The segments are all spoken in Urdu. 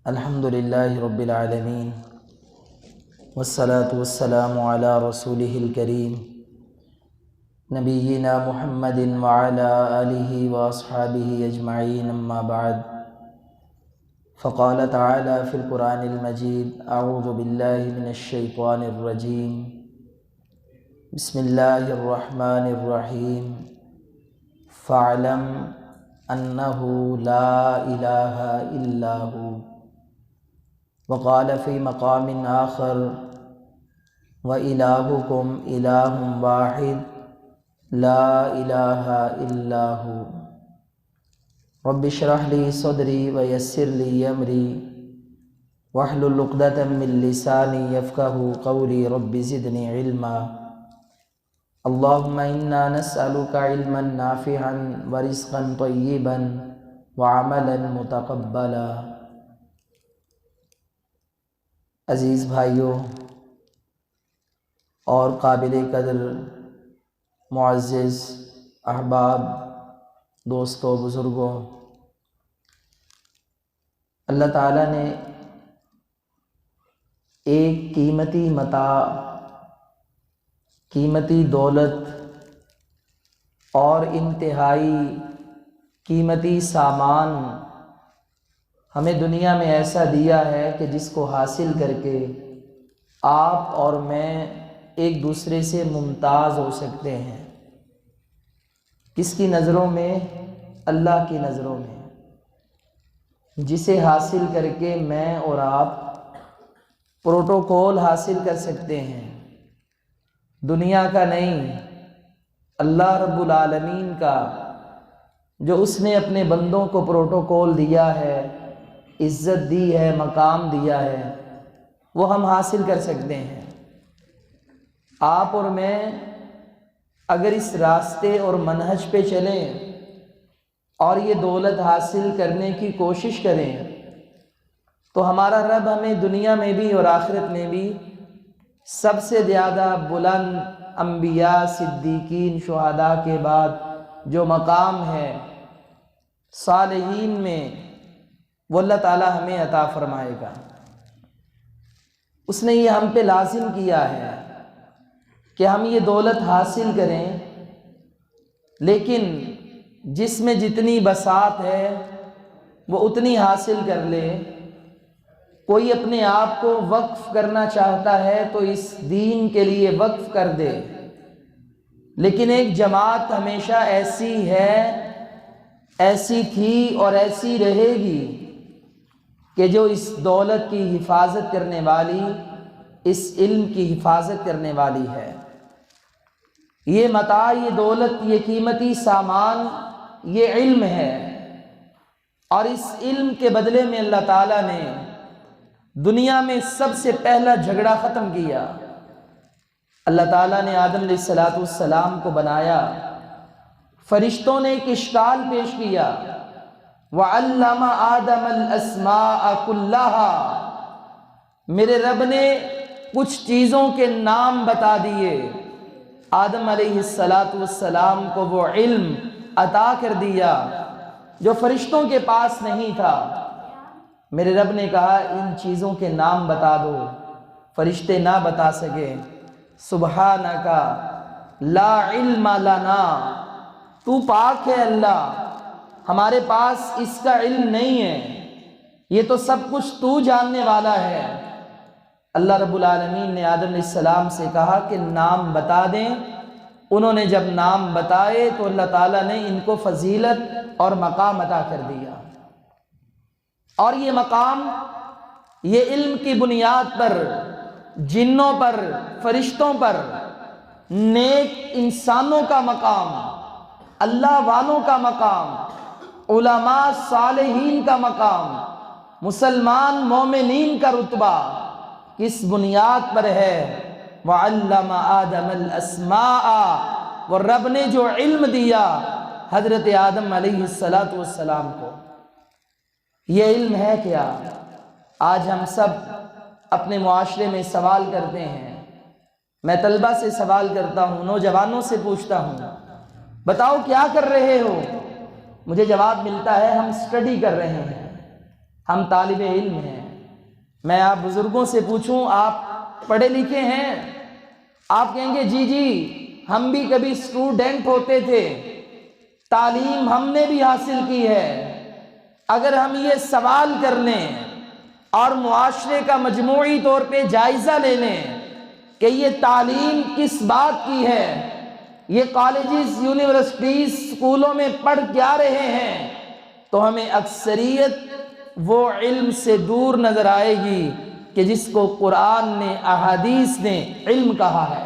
الحمد للہ رب العالمین والصلاة والسلام علی رسولہ الکریم نبینا محمد وعلی آلہ واصحابہ اجمعین اما بعد فقال تعالی فی القرآن المجید اعوذ باللہ من الشیطان الرجیم بسم اللہ الرحمن الرحیم فاعلم انہ لا الہ الا ہو وقال فی مقام آخر وإلہکم الہ واحد لا الہ الا ہو رب اشرح لی صدری ویسر لی امری واحلل عقدۃ من لسانی یفقہوا قولی رب زدنی علما اللہم انا نسألک علما نافعا ورزقا طیبا وعملا متقبلا۔ عزیز بھائیوں اور قابل قدر معزز احباب، دوستوں، بزرگوں، اللہ تعالیٰ نے ایک قیمتی متاع، قیمتی دولت اور انتہائی قیمتی سامان ہمیں دنیا میں ایسا دیا ہے کہ جس کو حاصل کر کے آپ اور میں ایک دوسرے سے ممتاز ہو سکتے ہیں۔ کس کی نظروں میں؟ اللہ کی نظروں میں، جسے حاصل کر کے میں اور آپ پروٹوکول حاصل کر سکتے ہیں، دنیا کا نہیں، اللہ رب العالمین کا، جو اس نے اپنے بندوں کو پروٹوکول دیا ہے، عزت دی ہے، مقام دیا ہے، وہ ہم حاصل کر سکتے ہیں۔ آپ اور میں اگر اس راستے اور منہج پہ چلیں اور یہ دولت حاصل کرنے کی کوشش کریں تو ہمارا رب ہمیں دنیا میں بھی اور آخرت میں بھی سب سے زیادہ بلند انبیاء، صدیقین، شہداء کے بعد جو مقام ہے صالحین میں، وہ اللہ تعالیٰ ہمیں عطا فرمائے گا۔ اس نے یہ ہم پہ لازم کیا ہے کہ ہم یہ دولت حاصل کریں، لیکن جس میں جتنی بساط ہے وہ اتنی حاصل کر لے۔ کوئی اپنے آپ کو وقف کرنا چاہتا ہے تو اس دین کے لیے وقف کر دے، لیکن ایک جماعت ہمیشہ ایسی ہے، ایسی تھی اور ایسی رہے گی کہ جو اس دولت کی حفاظت کرنے والی، اس علم کی حفاظت کرنے والی ہے۔ یہ متاع، یہ دولت، یہ قیمتی سامان، یہ علم ہے، اور اس علم کے بدلے میں اللہ تعالیٰ نے دنیا میں سب سے پہلا جھگڑا ختم کیا۔ اللہ تعالیٰ نے آدم علیہ السلام کو بنایا، فرشتوں نے ایک اشکال پیش کیا، وَعَلَّمَ آدَمَ الْأَسْمَاءَ كُلَّهَا، میرے رب نے کچھ چیزوں کے نام بتا دیے۔ آدم علیہ السلام کو وہ علم عطا کر دیا جو فرشتوں کے پاس نہیں تھا۔ میرے رب نے کہا ان چیزوں کے نام بتا دو، فرشتے نہ بتا سکے۔ سبحانک لا علم لنا، تو پاک ہے اللہ، ہمارے پاس اس کا علم نہیں ہے، یہ تو سب کچھ تو جاننے والا ہے۔ اللہ رب العالمین نے آدم علیہ السلام سے کہا کہ نام بتا دیں۔ انہوں نے جب نام بتائے تو اللہ تعالیٰ نے ان کو فضیلت اور مقام عطا کر دیا، اور یہ مقام، یہ علم کی بنیاد پر جنوں پر، فرشتوں پر، نیک انسانوں کا مقام، اللہ والوں کا مقام، علماء صالحین کا مقام، مسلمان مومنین کا رتبہ کس بنیاد پر ہے؟ وَعَلَّمَ آدَمَ الْأَسْمَاءَ، وہ رب نے جو علم دیا حضرت آدم علیہ السلام کو۔ یہ علم ہے کیا؟ آج ہم سب اپنے معاشرے میں سوال کرتے ہیں، میں طلبہ سے سوال کرتا ہوں، نوجوانوں سے پوچھتا ہوں، بتاؤ کیا کر رہے ہو؟ مجھے جواب ملتا ہے ہم سٹڈی کر رہے ہیں، ہم طالب علم ہیں. میں آپ بزرگوں سے پوچھوں آپ پڑھے لکھے ہیں؟ آپ کہیں گے جی جی ہم بھی کبھی اسٹوڈنٹ ہوتے تھے، تعلیم ہم نے بھی حاصل کی ہے. اگر ہم یہ سوال کر لیں اور معاشرے کا مجموعی طور پہ جائزہ لے لیں کہ یہ تعلیم کس بات کی ہے، یہ کالجز، یونیورسٹیز، اسکولوں میں پڑھ کیا رہے ہیں، تو ہمیں اکثریت وہ علم سے دور نظر آئے گی کہ جس کو قرآن نے، احادیث نے علم کہا ہے.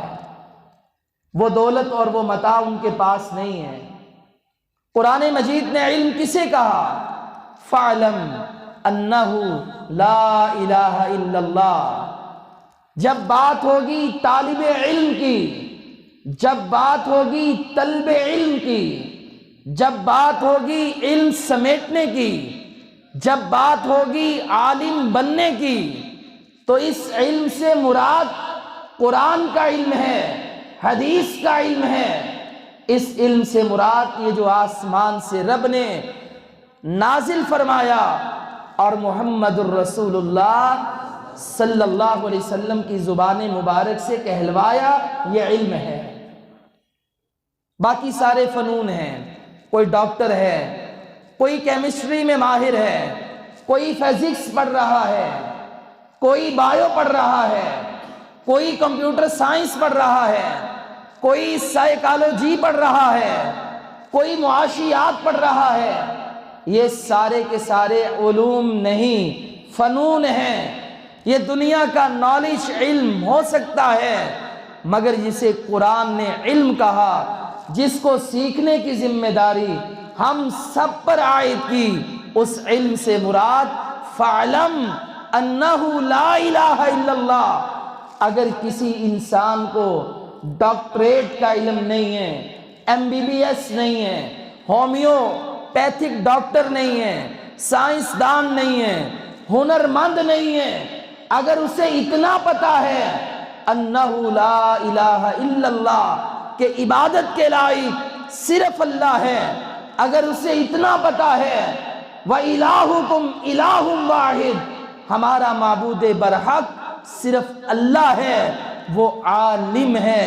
وہ دولت اور وہ متاع ان کے پاس نہیں ہے. قرآن مجید نے علم کسے کہا؟ فَاعْلَمْ أَنَّهُ لَا إِلَهَ إِلَّا اللَّهُ. جب بات ہوگی طالب علم کی، جب بات ہوگی طلب علم کی، جب بات ہوگی علم سمیٹنے کی، جب بات ہوگی عالم بننے کی، تو اس علم سے مراد قرآن کا علم ہے، حدیث کا علم ہے. اس علم سے مراد یہ جو آسمان سے رب نے نازل فرمایا اور محمد الرسول اللہ صلی اللہ علیہ وسلم کی زبان مبارک سے کہلوایا، یہ علم ہے. باقی سارے فنون ہیں، کوئی ڈاکٹر ہے، کوئی کیمسٹری میں ماہر ہے، کوئی فزکس پڑھ رہا ہے، کوئی بایو پڑھ رہا ہے، کوئی کمپیوٹر سائنس پڑھ رہا ہے، کوئی سائیکالوجی پڑھ رہا ہے، کوئی معاشیات پڑھ رہا ہے. یہ سارے کے سارے علوم نہیں، فنون ہیں. یہ دنیا کا نالج علم ہو سکتا ہے، مگر جسے قرآن نے علم کہا، جس کو سیکھنے کی ذمہ داری ہم سب پر عائد کی، اس علم سے مراد فَاعْلَمْ أَنَّهُ لَا إِلَهَ إِلَّا اللَّهُ. اگر کسی انسان کو ڈاکٹریٹ کا علم نہیں ہے، MBBS نہیں ہے، ہومیوپیتھک ڈاکٹر نہیں ہے، سائنسدان نہیں ہے، ہنرمند نہیں ہے، اگر اسے اتنا پتا ہے انہ لا الہ الا اللہ کہ عبادت کے لائق صرف اللہ ہے، اگر اسے اتنا پتا ہے وَإِلَٰهُكُمْ إِلَٰهٌ وَاحِدٌ، ہمارا معبود برحق صرف اللہ ہے، وہ عالم ہے.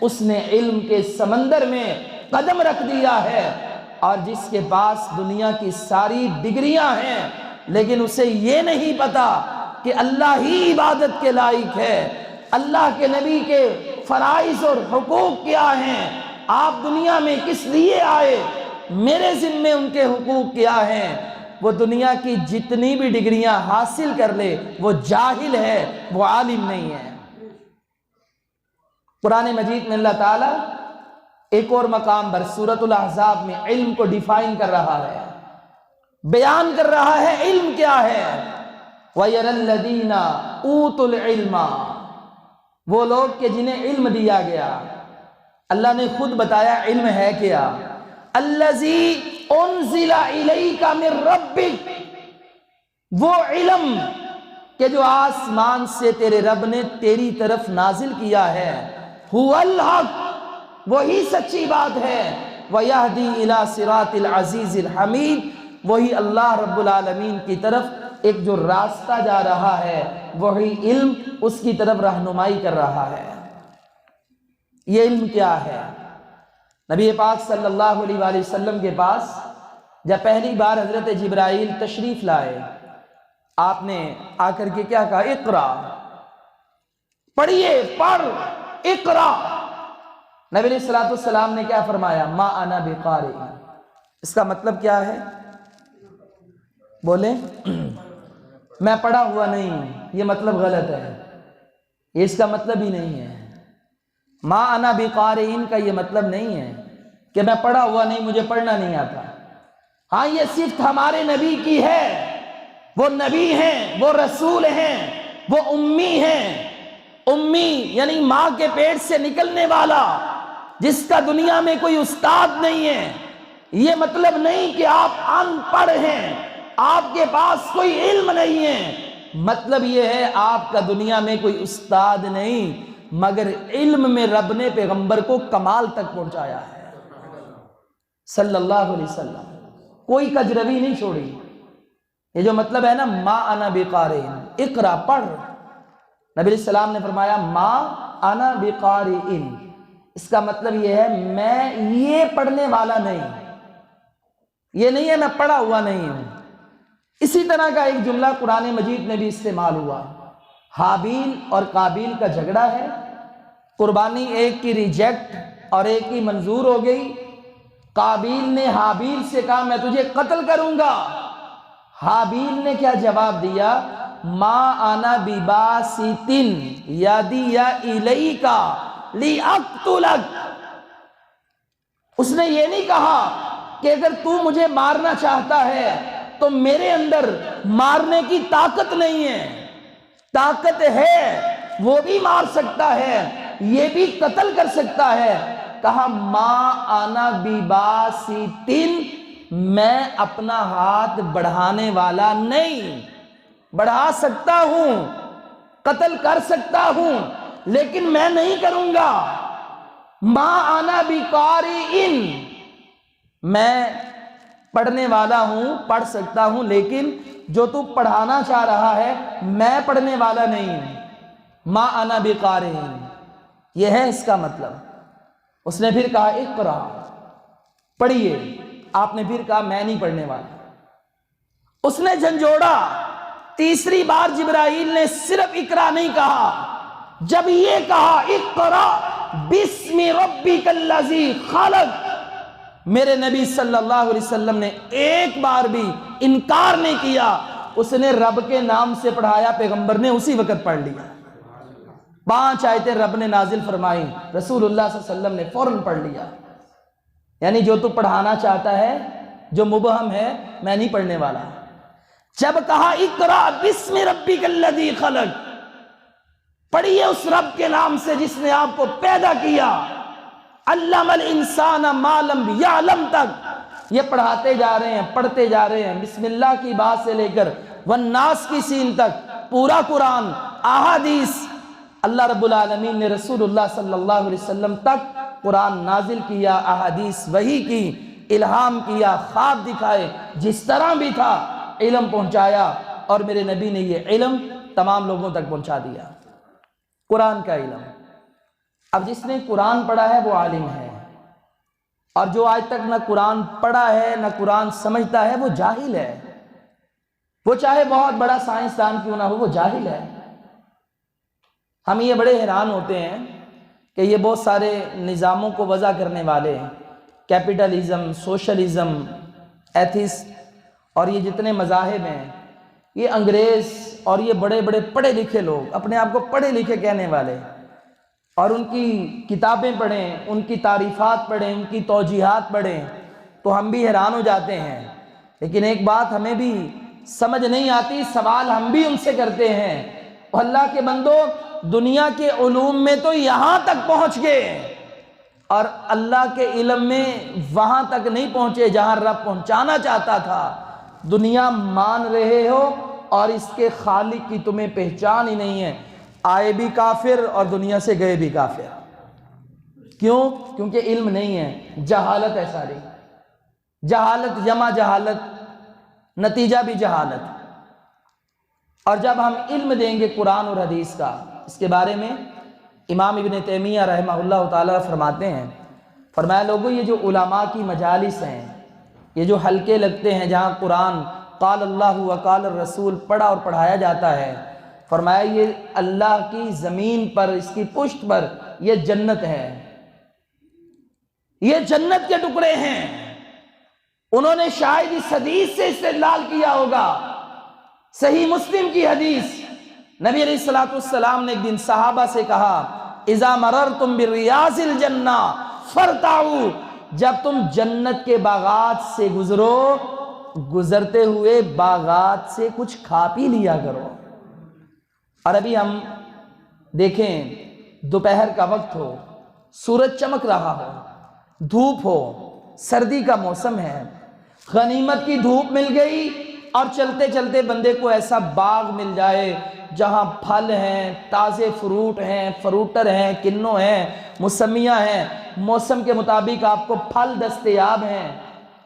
اس نے علم کے سمندر میں قدم رکھ دیا ہے. اور جس کے پاس دنیا کی ساری ڈگریاں ہیں لیکن اسے یہ نہیں پتا کہ اللہ ہی عبادت کے لائق ہے، اللہ کے نبی کے فرائض اور حقوق کیا ہیں، آپ دنیا میں کس لیے آئے، میرے ذمے ان کے حقوق کیا ہیں، وہ دنیا کی جتنی بھی ڈگریاں حاصل کر لے وہ جاہل ہے، وہ عالم نہیں ہے. قرآن مجید میں اللہ تعالیٰ ایک اور مقام پر سورۃ الاحزاب میں علم کو ڈیفائن کر رہا ہے، بیان کر رہا ہے علم کیا ہے. وَيَرَى الَّذِينَ أُوتُوا الْعِلْمَ، وہ لوگ کہ جنہیں علم دیا گیا. اللہ نے خود بتایا علم ہے کیا. الَّذِي أُنزِلَ إِلَيْكَ مِن رَبِّكَ، وہ علم کہ جو آسمان سے تیرے رب نے تیری طرف نازل کیا ہے. هُوَ الْحَقُّ، وہی سچی بات ہے. وَيَهْدِي إِلَى صِرَاطِ الْعَزِيزِ الْحَمِيدِ، وہی اللہ رب العالمین کی طرف ایک جو راستہ جا رہا ہے، وہی علم اس کی طرف رہنمائی کر رہا ہے. یہ علم کیا ہے؟ نبی پاک صلی اللہ علیہ وآلہ وسلم کے پاس جب پہلی بار حضرت جبرائیل تشریف لائے، آپ نے آ کر کے کیا کہا؟ اقرا، پڑھیے، پڑھ، اقرا. نبی علیہ الصلوۃ والسلام نے کیا فرمایا؟ ما انا بقارئ. اس کا مطلب کیا ہے؟ بولیں. میں پڑھا ہوا نہیں. یہ مطلب غلط ہے، یہ اس کا مطلب ہی نہیں ہے. ما انا بقارئ کا یہ مطلب نہیں ہے کہ میں پڑھا ہوا نہیں، مجھے پڑھنا نہیں آتا. ہاں یہ صفت ہمارے نبی کی ہے، وہ نبی ہیں، وہ رسول ہیں، وہ امی ہیں. امی یعنی ماں کے پیٹ سے نکلنے والا، جس کا دنیا میں کوئی استاد نہیں ہے. یہ مطلب نہیں کہ آپ ان پڑھ ہیں، آپ کے پاس کوئی علم نہیں ہے. مطلب یہ ہے آپ کا دنیا میں کوئی استاد نہیں، مگر علم میں رب نے پیغمبر کو کمال تک پہنچایا ہے صلی اللہ علیہ وسلم. کوئی کجروی نہیں چھوڑی. یہ جو مطلب ہے نا ما انا بقارئن، اقرا پڑھ، نبی علیہ السلام نے فرمایا ما انا بقارئن، اس کا مطلب یہ ہے میں یہ پڑھنے والا نہیں، یہ نہیں ہے میں پڑھا ہوا نہیں ہوں۔ اسی طرح کا ایک جملہ قرآن مجید میں بھی استعمال ہوا، حابیل اور قابیل کا جھگڑا ہے، قربانی ایک کی ریجیکٹ اور ایک کی منظور ہو گئی۔ قابیل نے حابیل سے کہا میں تجھے قتل کروں گا، حابیل نے کیا جواب دیا؟ ما انا بباسط یدی الیک لیقتلک۔ اس نے یہ نہیں کہا کہ اگر تو مجھے مارنا چاہتا ہے تو میرے اندر مارنے کی طاقت نہیں ہے، طاقت ہے، وہ بھی مار سکتا ہے، یہ بھی قتل کر سکتا ہے۔ کہا ما انا بباسط، میں اپنا ہاتھ بڑھانے والا نہیں، بڑھا سکتا ہوں، قتل کر سکتا ہوں، لیکن میں نہیں کروں گا۔ ما انا بقارئن، میں پڑھنے والا ہوں، پڑھ سکتا ہوں، لیکن جو تو پڑھانا چاہ رہا ہے میں پڑھنے والا نہیں ہوں۔ ما انا بقارئن، یہ ہے اس کا مطلب۔ اس نے پھر کہا اقرا، پڑھیے، آپ نے پھر کہا میں نہیں پڑھنے والا۔ اس نے جھنجھوڑا، تیسری بار جبرائیل نے صرف اقرا نہیں کہا، جب یہ کہا اقرا بسم ربک الذی خلق، میرے نبی صلی اللہ علیہ وسلم نے ایک بار بھی انکار نہیں کیا، اس نے رب کے نام سے پڑھایا، پیغمبر نے اسی وقت پڑھ لیا۔ 5 آیتیں رب نے نازل فرمائی، رسول اللہ صلی اللہ علیہ وسلم نے فوراً پڑھ لیا۔ یعنی جو تو پڑھانا چاہتا ہے، جو مبہم ہے، میں نہیں پڑھنے والا۔ جب کہا اقرا بسم ربک الذی خلق، پڑھیے اس رب کے نام سے جس نے آپ کو پیدا کیا، علم الانسان ما لم یعلم تک، یہ پڑھاتے جا رہے ہیں، پڑھتے جا رہے ہیں، بسم اللہ کی بات سے لے کر والناس کی سین تک، پورا قرآن، احادیث، اللہ رب العالمین نے رسول اللہ صلی اللہ علیہ وسلم تک قرآن نازل کیا، احادیث وحی کی، الہام کیا، خواب دکھائے، جس طرح بھی تھا علم پہنچایا، اور میرے نبی نے یہ علم تمام لوگوں تک پہنچا دیا، قرآن کا علم۔ اب جس نے قرآن پڑھا ہے وہ عالم ہے، اور جو آج تک نہ قرآن پڑھا ہے نہ قرآن سمجھتا ہے وہ جاہل ہے، وہ چاہے بہت بڑا سائنسدان کیوں نہ ہو، وہ جاہل ہے۔ ہم یہ بڑے حیران ہوتے ہیں کہ یہ بہت سارے نظاموں کو وضع کرنے والے، کیپٹلزم، سوشلزم، ایتھس، اور یہ جتنے مذاہب ہیں، یہ انگریز اور یہ بڑے بڑے پڑھے لکھے لوگ، اپنے آپ کو پڑھے لکھے کہنے والے، اور ان کی کتابیں پڑھیں، ان کی تعریفات پڑھیں، ان کی توجیحات پڑھیں، تو ہم بھی حیران ہو جاتے ہیں۔ لیکن ایک بات ہمیں بھی سمجھ نہیں آتی، سوال ہم بھی ان سے کرتے ہیں، اللہ کے بندو، دنیا کے علوم میں تو یہاں تک پہنچ گئے، اور اللہ کے علم میں وہاں تک نہیں پہنچے جہاں رب پہنچانا چاہتا تھا۔ دنیا مان رہے ہو اور اس کے خالق کی تمہیں پہچان ہی نہیں ہے، آئے بھی کافر اور دنیا سے گئے بھی کافر۔ کیوں؟ کیونکہ علم نہیں ہے، جہالت ہے ساری، جہالت جمع جہالت، نتیجہ بھی جہالت۔ اور جب ہم علم دیں گے قرآن اور حدیث کا، اس کے بارے میں امام ابن تیمیہ رحمہ اللہ تعالیٰ فرماتے ہیں، فرمایا لوگوں یہ جو علماء کی مجالس ہیں، یہ جو حلقے لگتے ہیں جہاں قرآن قال اللہ و قال الرسول پڑھا اور پڑھایا جاتا ہے، فرمایا یہ اللہ کی زمین پر، اس کی پشت پر یہ جنت ہے، یہ جنت کے ٹکڑے ہیں۔ انہوں نے شاید اس حدیث سے استدلال کیا ہوگا، صحیح مسلم کی حدیث، نبی علیہ السلام نے ایک دن صحابہ سے کہا اذا مررتم بریاض الجنہ فرتعوا، جب تم جنت کے باغات سے گزرو، گزرتے ہوئے باغات سے کچھ کھا پی لیا کرو۔ اور ابھی ہم دیکھیں دوپہر کا وقت ہو، سورج چمک رہا ہو، دھوپ ہو، سردی کا موسم ہے، غنیمت کی دھوپ مل گئی، اور چلتے چلتے بندے کو ایسا باغ مل جائے جہاں پھل ہیں، تازے فروٹ ہیں، فروٹر ہیں، کنو ہیں، موسمیاں ہیں، موسم کے مطابق آپ کو پھل دستیاب ہیں،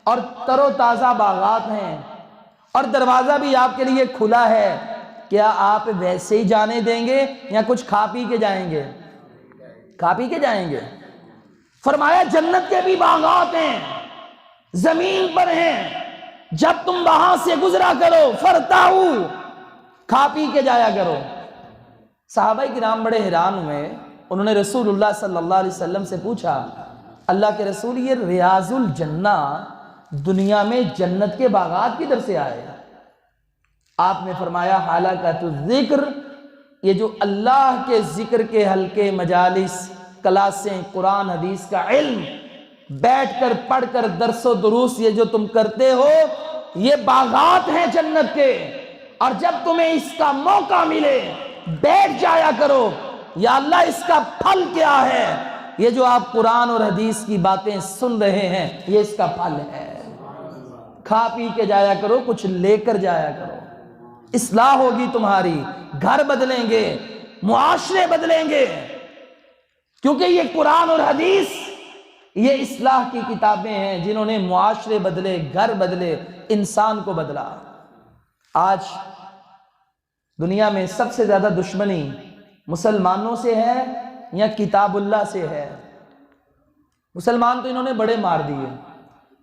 اور تر و تازہ باغات ہیں، اور دروازہ بھی آپ کے لیے کھلا ہے، کیا آپ ویسے ہی جانے دیں گے یا کچھ کھا پی کے جائیں گے؟ کھا پی کے جائیں گے۔ فرمایا جنت کے بھی باغات ہیں، زمین پر ہیں، جب تم وہاں سے گزرا کرو فرتاؤ، کھا پی کے جایا کرو۔ صحابہ کرام بڑے حیران ہوئے، انہوں نے رسول اللہ صلی اللہ علیہ وسلم سے پوچھا، اللہ کے رسول یہ ریاض الجنہ دنیا میں جنت کے باغات کدھر سے آئے؟ آپ نے فرمایا حلقۃ الذکر، یہ جو اللہ کے ذکر کے حلقے، مجالس، کلاسیں، قرآن حدیث کا علم، بیٹھ کر پڑھ کر درس و دروس یہ جو تم کرتے ہو، یہ باغات ہیں جنت کے، اور جب تمہیں اس کا موقع ملے بیٹھ جایا کرو، یا اللہ اس کا پھل کیا ہے؟ یہ جو آپ قرآن اور حدیث کی باتیں سن رہے ہیں یہ اس کا پھل ہے، کھا پی کے جایا کرو، کچھ لے کر جایا کرو، اصلاح ہوگی تمہاری، گھر بدلیں گے، معاشرے بدلیں گے، کیونکہ یہ قرآن اور حدیث یہ اصلاح کی کتابیں ہیں جنہوں نے معاشرے بدلے، گھر بدلے، انسان کو بدلا۔ آج دنیا میں سب سے زیادہ دشمنی مسلمانوں سے ہے یا کتاب اللہ سے ہے؟ مسلمان تو انہوں نے بڑے مار دیے،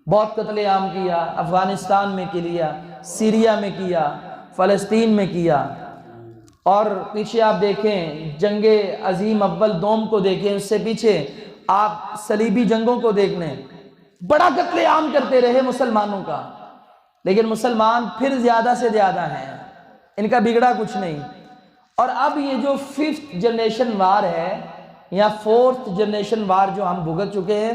بہت قتل عام کیا، افغانستان میں کیا، سیریا میں کیا، فلسطین میں کیا، اور پیچھے آپ دیکھیں جنگ عظیم اول دوم کو دیکھیں، اس سے پیچھے آپ صلیبی جنگوں کو دیکھ لیں، بڑا قتل عام کرتے رہے مسلمانوں کا، لیکن مسلمان پھر زیادہ سے زیادہ ہیں، ان کا بگڑا کچھ نہیں۔ اور اب یہ جو 5th جنریشن وار ہے یا 4th جنریشن وار جو ہم بھگت چکے ہیں،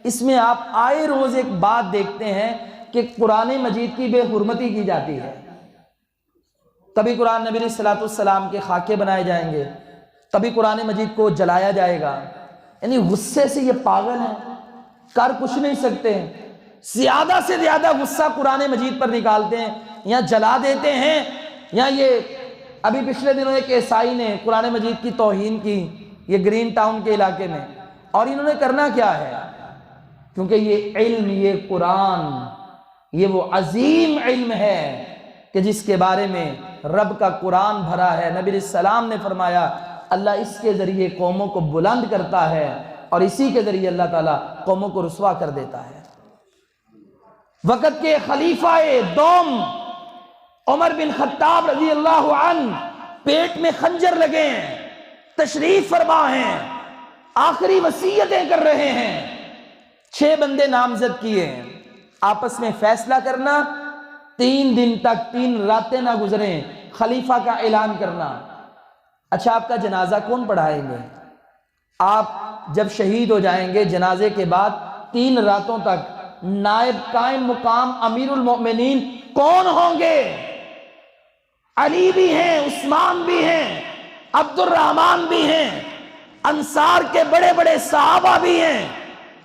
اس میں آپ آئے روز ایک بات دیکھتے ہیں کہ قرآن مجید کی بے حرمتی کی جاتی ہے۔ کبھی قرآن نبی صلی اللہ علیہ وسلم کے خاکے بنائے جائیں گے، کبھی قرآن مجید کو جلایا جائے گا، یعنی غصے سے یہ پاگل ہیں، کر کچھ نہیں سکتے ہیں، زیادہ سے زیادہ غصہ قرآن مجید پر نکالتے ہیں، یا جلا دیتے ہیں، یا یہ ابھی پچھلے دنوں ایک عیسائی نے قرآن مجید کی توہین کی، یہ گرین ٹاؤن کے علاقے میں، اور انہوں نے کرنا کیا ہے؟ کیونکہ یہ علم، یہ قرآن، یہ وہ عظیم علم ہے کہ جس کے بارے میں رب کا قرآن بھرا ہے۔ نبی علیہ السلام نے فرمایا اللہ اس کے ذریعے قوموں کو بلند کرتا ہے، اور اسی کے ذریعے اللہ تعالیٰ قوموں کو رسوا کر دیتا ہے۔ وقت کے خلیفہ دوم عمر بن خطاب رضی اللہ عنہ پیٹ میں خنجر لگے ہیں، تشریف فرما ہیں، آخری وصیتیں کر رہے ہیں، 6 بندے نامزد کیے ہیں، آپس میں فیصلہ کرنا، 3 دن تک 3 راتیں نہ گزریں، خلیفہ کا اعلان کرنا۔ اچھا آپ کا جنازہ کون پڑھائیں گے؟ آپ جب شہید ہو جائیں گے جنازے کے بعد 3 راتوں تک نائب قائم مقام امیر المؤمنین کون ہوں گے؟ علی بھی ہیں، عثمان بھی ہیں، عبد الرحمن بھی ہیں، انصار کے بڑے بڑے صحابہ بھی ہیں،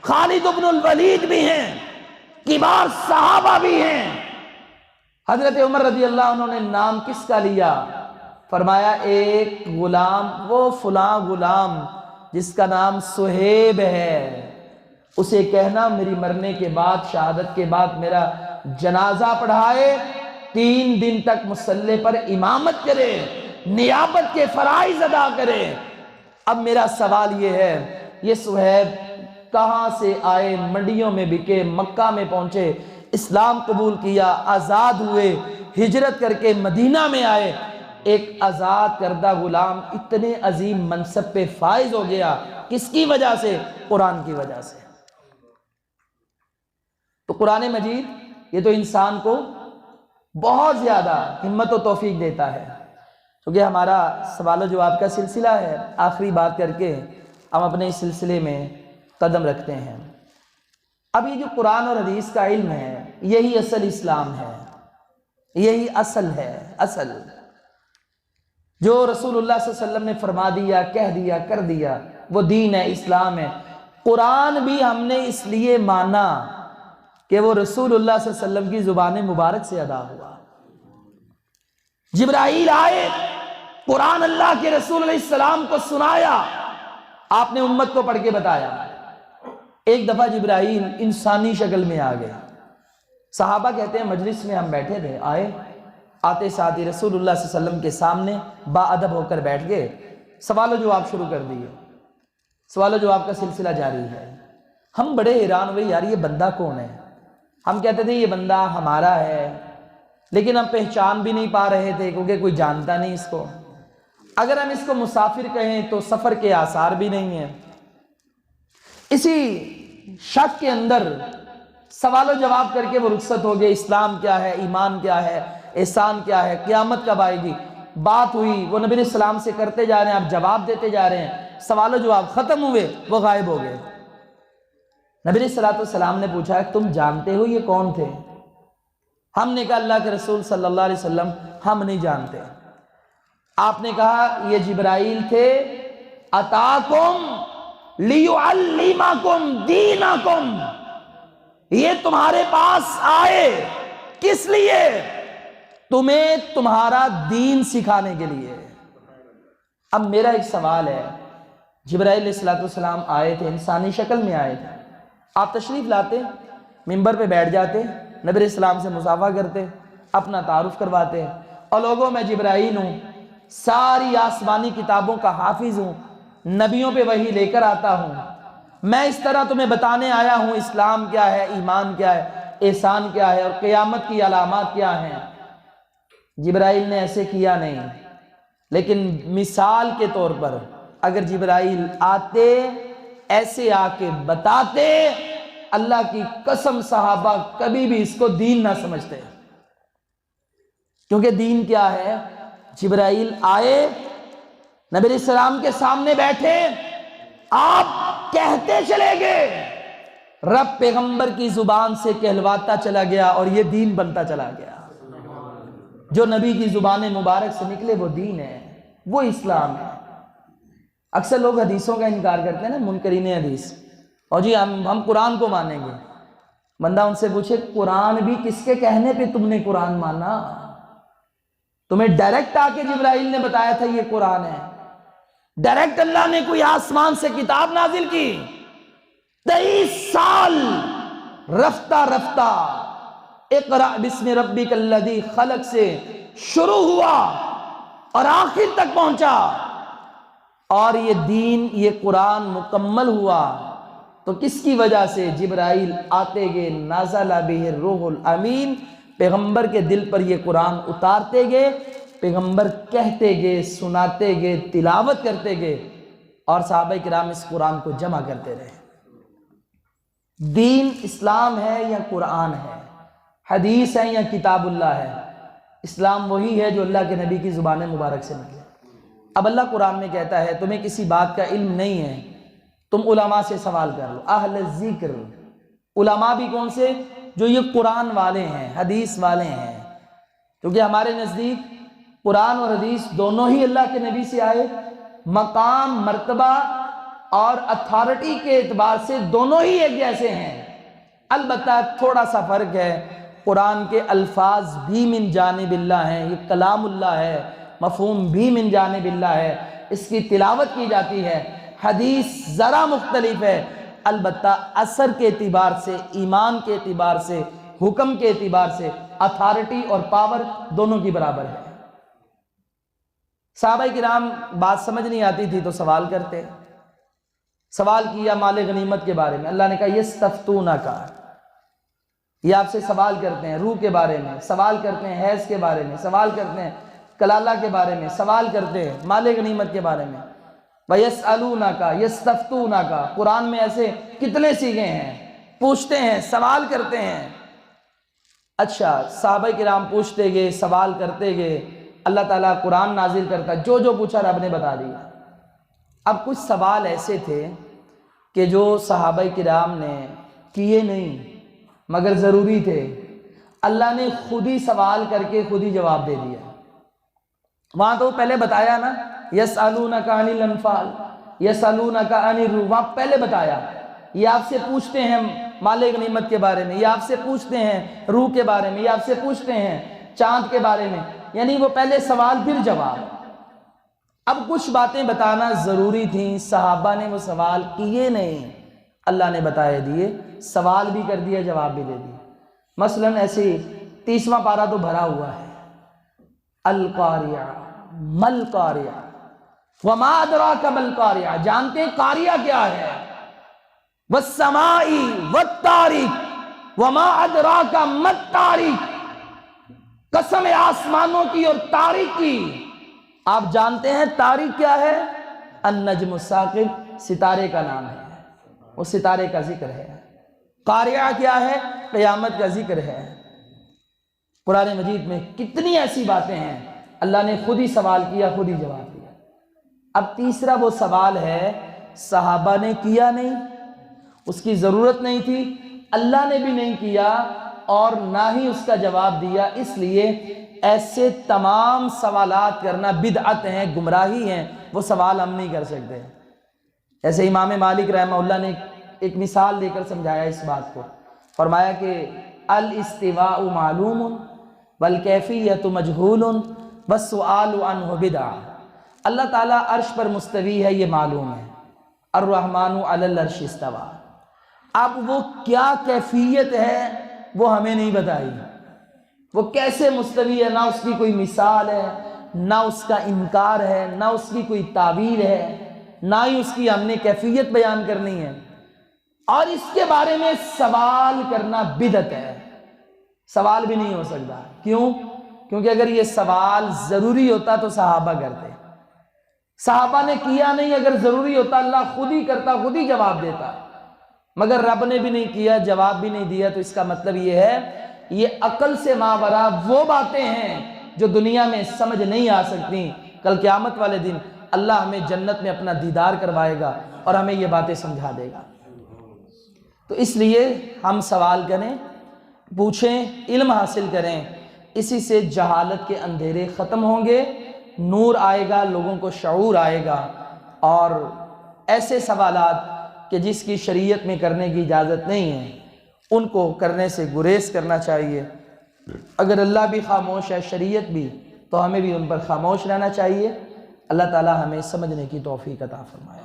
خالد بن الولید بھی ہیں، کبار صحابہ بھی ہیں۔ حضرت عمر رضی اللہ عنہ نے نام کس کا لیا؟ فرمایا ایک غلام، وہ فلاں غلام جس کا نام سہیب ہے، اسے کہنا میری مرنے کے بعد، شہادت کے بعد میرا جنازہ پڑھائے، 3 دن تک مصلی پر امامت کرے، نیابت کے فرائض ادا کرے۔ اب میرا سوال یہ ہے، یہ سہیب کہاں سے آئے؟ منڈیوں میں بکے، مکہ میں پہنچے، اسلام قبول کیا، آزاد ہوئے، ہجرت کر کے مدینہ میں آئے، ایک آزاد کردہ غلام اتنے عظیم منصب پہ فائز ہو گیا، کس کی وجہ سے؟ قرآن کی وجہ سے۔ تو قرآن مجید یہ تو انسان کو بہت زیادہ ہمت و توفیق دیتا ہے۔ کیونکہ ہمارا سوال و جواب کا سلسلہ ہے، آخری بات کر کے ہم اپنے اس سلسلے میں قدم رکھتے ہیں۔ اب یہ جو قرآن اور حدیث کا علم ہے یہی اصل اسلام ہے، یہی اصل ہے، اصل جو رسول اللہ صلی اللہ علیہ وسلم نے فرما دیا، کہہ دیا، کر دیا، وہ دین ہے، اسلام ہے۔ قرآن بھی ہم نے اس لیے مانا کہ وہ رسول اللہ صلی اللہ علیہ وسلم کی زبان مبارک سے ادا ہوا۔ جبرائیل آئے، قرآن اللہ کے رسول علیہ السلام کو سنایا، آپ نے امت کو پڑھ کے بتایا۔ ایک دفعہ جبرائیل انسانی شکل میں آ گئے، صحابہ کہتے ہیں مجلس میں ہم بیٹھے تھے، آتے ساتھ ہی رسول اللہ صلی اللہ علیہ وسلم کے سامنے با ادب ہو کر بیٹھ گئے، سوال و جواب شروع کر دیے، سوال و جواب کا سلسلہ جاری ہے۔ ہم بڑے حیران ہوئے، یار یہ بندہ کون ہے؟ ہم کہتے تھے یہ بندہ ہمارا ہے، لیکن ہم پہچان بھی نہیں پا رہے تھے کیونکہ کوئی جانتا نہیں اس کو۔ اگر ہم اس کو مسافر کہیں تو سفر کے آثار بھی نہیں ہیں۔ اسی شک کے اندر سوال و جواب کر کے وہ رخصت ہو گئے، اسلام کیا ہے، ایمان کیا ہے، احسان کیا ہے، قیامت کب آئے گی، بات ہوئی، وہ نبی علیہ السلام سے کرتے جا رہے ہیں، آپ جواب دیتے جا رہے ہیں، سوال و جواب ختم ہوئے، وہ غائب ہو گئے۔ نبی علیہ السلام نے پوچھا تم جانتے ہو یہ کون تھے؟ ہم نے کہا اللہ کے رسول صلی اللہ علیہ وسلم ہم نہیں جانتے۔ آپ نے کہا یہ جبرائیل تھے، اتاکم لیعلمکم دینکم، یہ تمہارے پاس آئے کس لیے؟ تمہیں تمہارا دین سکھانے کے لیے۔ اب میرا ایک سوال ہے، جبرائیل علیہ السلام آئے تھے، انسانی شکل میں آئے تھے، آپ تشریف لاتے، منبر پہ بیٹھ جاتے، نبی علیہ السلام سے مصافحہ کرتے، اپنا تعارف کرواتے، اور لوگوں میں جبرائیل ہوں، ساری آسمانی کتابوں کا حافظ ہوں، نبیوں پہ وحی لے کر آتا ہوں، میں اس طرح تمہیں بتانے آیا ہوں اسلام کیا ہے، ایمان کیا ہے، احسان کیا ہے، اور قیامت کی علامات کیا ہیں۔ جبرائیل نے ایسے کیا نہیں، لیکن مثال کے طور پر اگر جبرائیل آتے، ایسے آ کے بتاتے، اللہ کی قسم صحابہ کبھی بھی اس کو دین نہ سمجھتے، کیونکہ دین کیا ہے؟ جبرائیل آئے، نبی علیہ السلام کے سامنے بیٹھے، آپ کہتے چلے گئے، رب پیغمبر کی زبان سے کہلواتا چلا گیا اور یہ دین بنتا چلا گیا۔ جو نبی کی زبان مبارک سے نکلے وہ دین ہے، وہ اسلام ہے۔ اکثر لوگ حدیثوں کا انکار کرتے ہیں نا، منکرین حدیث، اور جی ہم قرآن کو مانیں گے۔ بندہ ان سے پوچھے قرآن بھی کس کے کہنے پہ تم نے قرآن مانا؟ تمہیں ڈائریکٹ آ کے جبرائیل نے بتایا تھا یہ قرآن ہے؟ ڈائریکٹ اللہ نے کوئی آسمان سے کتاب نازل کی؟ 23 سال رفتہ رفتہ اقرأ بسم ربک الذی خلق سے شروع ہوا اور آخر تک پہنچا، اور یہ دین، یہ قرآن مکمل ہوا تو کس کی وجہ سے؟ جبرائیل آتے گئے، نازل بہ الروح الامین، پیغمبر کے دل پر یہ قرآن اتارتے گئے، پیغمبر کہتے گئے، سناتے گئے، تلاوت کرتے گئے، اور صحابہ کرام اس قرآن کو جمع کرتے رہے۔ دین اسلام ہے یا قرآن ہے، حدیث ہے یا کتاب اللہ ہے؟ اسلام وہی ہے جو اللہ کے نبی کی زبان مبارک سے نکلے۔ اب اللہ قرآن میں کہتا ہے تمہیں کسی بات کا علم نہیں ہے، تم علماء سے سوال کر لو، اہل ذکر۔ علماء بھی کون سے؟ جو یہ قرآن والے ہیں، حدیث والے ہیں، کیونکہ ہمارے نزدیک قرآن اور حدیث دونوں ہی اللہ کے نبی سے آئے، مقام، مرتبہ اور اتھارٹی کے اعتبار سے دونوں ہی ایک جیسے ہیں۔ البتہ تھوڑا سا فرق ہے، قرآن کے الفاظ بھی من جانب اللہ ہیں، یہ کلام اللہ ہے، مفہوم بھی من جانب اللہ ہے، اس کی تلاوت کی جاتی ہے۔ حدیث ذرا مختلف ہے، البتہ اثر کے اعتبار سے، ایمان کے اعتبار سے، حکم کے اعتبار سے، اتھارٹی اور پاور دونوں کی برابر ہے۔ صحابہ کرام بات سمجھ نہیں آتی تھی تو سوال کرتے، سوال کیا مال غنیمت کے بارے میں، اللہ نے کہا یستفتونک، یہ آپ سے سوال کرتے ہیں روح کے بارے میں، سوال کرتے ہیں حیض کے بارے میں، سوال کرتے ہیں کلالہ کے بارے میں، سوال کرتے ہیں مال غنیمت کے بارے میں۔ وَيَسْأَلُونَكَ يَسْتَفْتُونَكَ، قرآن میں ایسے کتنے سیغے ہیں، پوچھتے ہیں، سوال کرتے ہیں۔ اچھا، صحابہ کرام پوچھتے گئے، سوال کرتے گئے، اللہ تعالیٰ قرآن نازل کرتا، جو جو پوچھا رب نے بتا دیا۔ اب کچھ سوال ایسے تھے کہ جو صحابہ کرام نے کیے نہیں مگر ضروری تھے، اللہ نے خود ہی سوال کر کے خود ہی جواب دے دیا۔ وہاں تو پہلے بتایا نا، یسألونک عن الانفال، یسألونک عن الروح، وہاں پہلے بتایا یہ آپ سے پوچھتے ہیں مال غنیمت کے بارے میں، یہ آپ سے پوچھتے ہیں روح کے بارے میں، یہ آپ سے پوچھتے ہیں چاند کے بارے میں، یعنی وہ پہلے سوال پھر جواب۔ اب کچھ باتیں بتانا ضروری تھیں، صحابہ نے وہ سوال کیے نہیں، اللہ نے بتائے دیے، سوال بھی کر دیا، جواب بھی دے دیا۔ مثلاً ایسے 30واں پارہ تو بھرا ہوا ہے، القاریہ مل قاریہ وما ادراک مل قاریہ، جانتے ہیں قاریہ کیا ہے؟ والسماء والطارق وما ادراک مل طارق، قسم ہے آسمانوں کی اور طارق کی، آپ جانتے ہیں طارق کیا ہے؟ النجم الثاقب، ستارے کا نام ہے، وہ ستارے کا ذکر ہے۔ قاریہ کیا ہے؟ قیامت کا ذکر ہے۔ قرآن مجید میں کتنی ایسی باتیں ہیں، اللہ نے خود ہی سوال کیا، خود ہی جواب دیا۔ اب تیسرا وہ سوال ہے صحابہ نے کیا نہیں، اس کی ضرورت نہیں تھی، اللہ نے بھی نہیں کیا اور نہ ہی اس کا جواب دیا، اس لیے ایسے تمام سوالات کرنا بدعت ہیں، گمراہی ہیں، وہ سوال ہم نہیں کر سکتے۔ ایسے امام مالک رحمہ اللہ نے ایک مثال دے کر سمجھایا اس بات کو، فرمایا کہ الاستواء معلوم والکیفیت مجہول والسؤال عنہ بدعہ، اللہ تعالیٰ عرش پر مستوی ہے یہ معلوم ہے، الرحمن علی العرش استویٰ، اب وہ کیا کیفیت ہے وہ ہمیں نہیں بتائی، وہ کیسے مستوی ہے، نہ اس کی کوئی مثال ہے، نہ اس کا انکار ہے، نہ اس کی کوئی تعویل ہے، نہ ہی اس کی ہم نے کیفیت بیان کرنی ہے، اور اس کے بارے میں سوال کرنا بدعت ہے، سوال بھی نہیں ہو سکتا۔ کیوں؟ کیونکہ اگر یہ سوال ضروری ہوتا تو صحابہ کرتے، صحابہ نے کیا نہیں، اگر ضروری ہوتا اللہ خود ہی کرتا، خود ہی جواب دیتا، مگر رب نے بھی نہیں کیا، جواب بھی نہیں دیا، تو اس کا مطلب یہ ہے یہ عقل سے ماورا وہ باتیں ہیں جو دنیا میں سمجھ نہیں آ سکتی، کل قیامت والے دن اللہ ہمیں جنت میں اپنا دیدار کروائے گا اور ہمیں یہ باتیں سمجھا دے گا۔ تو اس لیے ہم سوال کریں، پوچھیں، علم حاصل کریں، اسی سے جہالت کے اندھیرے ختم ہوں گے، نور آئے گا، لوگوں کو شعور آئے گا، اور ایسے سوالات کہ جس کی شریعت میں کرنے کی اجازت نہیں ہے ان کو کرنے سے گریز کرنا چاہیے۔ اگر اللہ بھی خاموش ہے، شریعت بھی، تو ہمیں بھی ان پر خاموش رہنا چاہیے۔ اللہ تعالی ہمیں سمجھنے کی توفیق عطا فرمائے۔